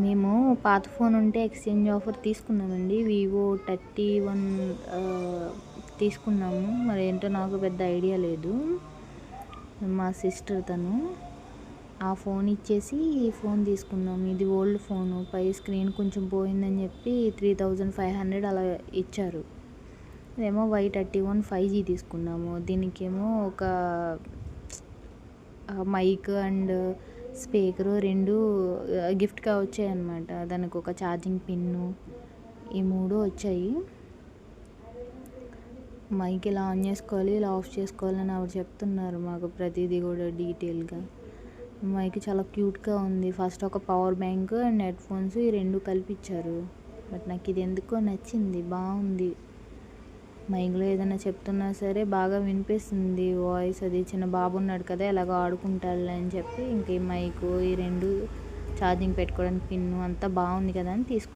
మేము పాత ఫోన్ ఉంటే ఎక్స్చేంజ్ ఆఫర్ తీసుకున్నామండి. వివో 31 తీసుకున్నాము. మరి ఏంటో నాకు పెద్ద ఐడియా లేదు. మా సిస్టర్ తను ఆ ఫోన్ ఇచ్చేసి ఈ ఫోన్ తీసుకున్నాం. ఇది ఓల్డ్ ఫోను, పై స్క్రీన్ కొంచెం పోయిందని చెప్పి 3500 అలా ఇచ్చారు. ఇదేమో Y31 5G తీసుకున్నాము. దీనికేమో ఒక మైక్ అండ్ స్పీకరు 2 గిఫ్ట్గా వచ్చాయన్నమాట. దానికి ఒక ఛార్జింగ్ పిన్ను, ఈ 3 వచ్చాయి. మైక్ ఇలా ఆన్ చేసుకోవాలి, ఇలా ఆఫ్ చేసుకోవాలని ఆవిడ చెప్తున్నారు మాకు ప్రతిదీ కూడా డీటెయిల్గా. మైక్ చాలా క్యూట్గా ఉంది. ఫస్ట్ ఒక power bank and head phones ఈ 2 కల్పించారు. బట్ నాకు ఇది ఎందుకో నచ్చింది, బాగుంది. మైక్లో ఏదైనా చెప్తున్నా సరే బాగా వినిపిస్తుంది వాయిస్. అది చిన్న బాబు ఉన్నాడు కదా, ఎలాగో ఆడుకుంటాడులే అని చెప్పి ఇంక ఈ మైకు, ఈ 2 ఛార్జింగ్ పెట్టుకోవడానికి పిన్ను అంతా బాగుంది కదా అని తీసుకున్నాను.